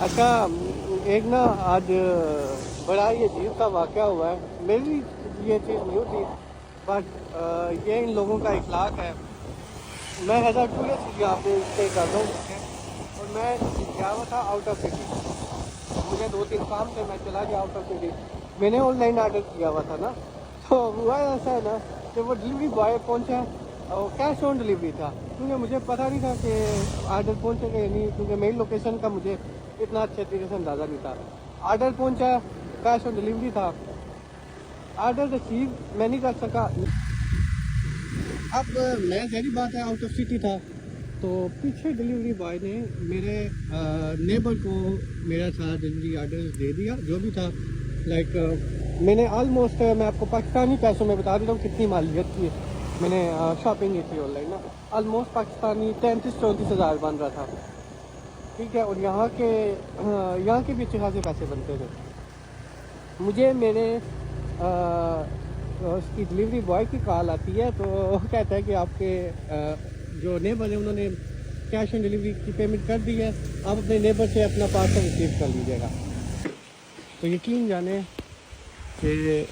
अच्छा, एक ना आज बड़ा ही अजीब सा वाक़या हुआ है। मेरी ये चीज़ न्यू थी, बट ये इन लोगों का इखलाक है। मैं एज अ टूरिस्ट यहाँ पे स्टे कर रहा हूँ और मैं गया हुआ था आउट ऑफ सिटी। मुझे 2-3 काम थे, मैं चला गया आउट ऑफ सिटी। मैंने ऑनलाइन ऑर्डर किया हुआ था ना, तो हुआ ऐसा है ना कि वो डिलीवरी बॉय पहुँचा और कैश ऑन डिलीवरी था, क्योंकि मुझे पता नहीं था कि ऑर्डर पहुँचेगा या नहीं, क्योंकि मेरी लोकेशन का मुझे इतना अच्छे तरीके से अंदाज़ा नहीं था। ऑर्डर पहुँचा, कैश ऑन डिलीवरी था, ऑर्डर रिसीव मैं नहीं कर सका। अब मैं सारी बात है आउट ऑफ सिटी था, तो पीछे डिलीवरी बॉय ने मेरे नेबर को मेरा सारा डिलीवरी आर्डर दे दिया जो भी था। लाइक मैंने ऑलमोस्ट मैं आपको पाकिस्तानी पैसों में बता देता हूँ कितनी मालियत की मैंने शॉपिंग की थी ऑनलाइन ना। ऑलमोस्ट पाकिस्तानी 33-34 हज़ार बन रहा था, ठीक है। और यहाँ के भी अच्छे खासे पैसे बनते थे। मुझे मेरे उसकी डिलीवरी बॉय की कॉल आती है, तो वो कहता है कि आपके जो नेबर है उन्होंने कैश ऑन डिलीवरी की पेमेंट कर दी है, आप अपने नेबर से अपना पार्सल रिसीव कर लीजिएगा। तो यकीन जाने कि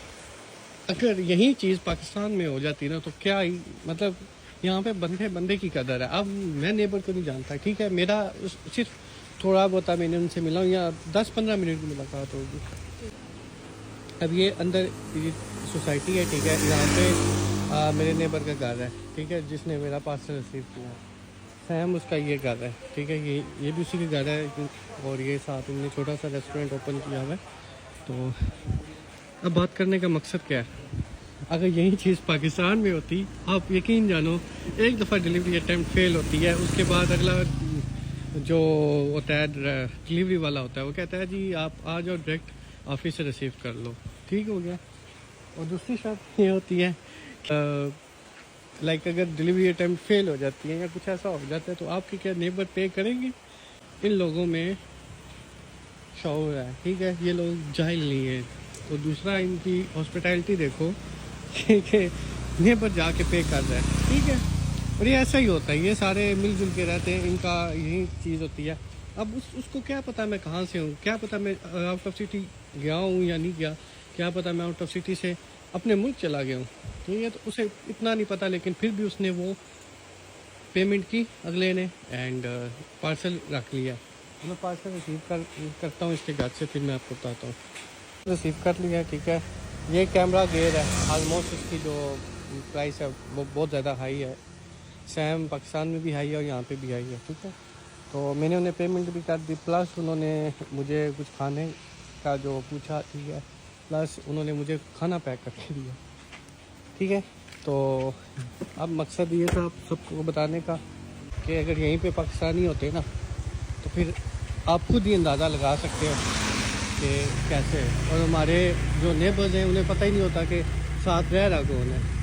अगर यही चीज़ पाकिस्तान में हो जाती ना तो क्या ही मतलब, यहाँ पे बंदे बंदे की कदर है। अब मैं नेबर को नहीं जानता, ठीक है, मेरा सिर्फ थोड़ा बहुत मैंने उनसे मिला हूँ या 10-15 मिनट की मुलाकात होगी। अब ये अंदर सोसाइटी है, ठीक है, यहाँ पे मेरे नेबर का घर है, ठीक है, जिसने मेरा पार्सल रिसीव किया। सैम उसका ये घर है, ठीक है, ये भी उसी के घर है। और ये साथ उन्होंने छोटा सा रेस्टोरेंट ओपन किया हुआ है। तो अब बात करने का मकसद क्या है, अगर यही चीज़ पाकिस्तान में होती, आप यकीन जानो, एक दफ़ा डिलीवरी अटैम्प्ट फेल होती है, उसके बाद अगला जो होता है डिलीवरी वाला होता है वो कहता है जी आप आ जाओ डायरेक्ट ऑफिस से रिसीव कर लो, ठीक हो गया। और दूसरी शर्त ये होती है लाइक अगर डिलीवरी अटैम्प्ट फेल हो जाती है या कुछ ऐसा हो जाता है तो आपके क्या नेबर पे करेंगे। इन लोगों में शौर है, ठीक है, ये लोग जाहिल नहीं है। तो दूसरा इनकी हॉस्पिटैलिटी देखो कि नेबर जाके पे कर रहा है, ठीक है। और ये ऐसा ही होता है, ये सारे मिलजुल के रहते हैं, इनका यही चीज़ होती है। अब उसको क्या पता मैं कहाँ से हूँ, क्या पता मैं आउट ऑफ सिटी गया हूँ या नहीं गया, क्या पता मैं आउट ऑफ सिटी से अपने मुल्क चला गया हूँ, ठीक है। तो उसे इतना नहीं पता, लेकिन फिर भी उसने वो पेमेंट की अगले ने एंड पार्सल रख लिया। मैं पार्सल रिसीव करता हूँ इसके घर से, फिर मैं आपको बताता हूँ। रिसीव कर लिया, ठीक है। ये कैमरा गेयर है, ऑलमोस्ट इसकी जो प्राइस है वो बहुत ज़्यादा हाई है। सैम पाकिस्तान में भी हाई है और यहाँ पे भी हाई है, ठीक है। तो मैंने उन्हें पेमेंट भी कर दी, प्लस उन्होंने मुझे कुछ खाने का जो पूछा, ठीक है, प्लस उन्होंने मुझे खाना पैक करके दिया, ठीक है। तो अब मकसद ये था आप सबको बताने का कि अगर यहीं पे पाकिस्तानी होते ना तो फिर आप खुद ही अंदाज़ा लगा सकते हो कि कैसे। और हमारे जो नेबर्स हैं उन्हें पता ही नहीं होता कि साथ रह रहा कौन है।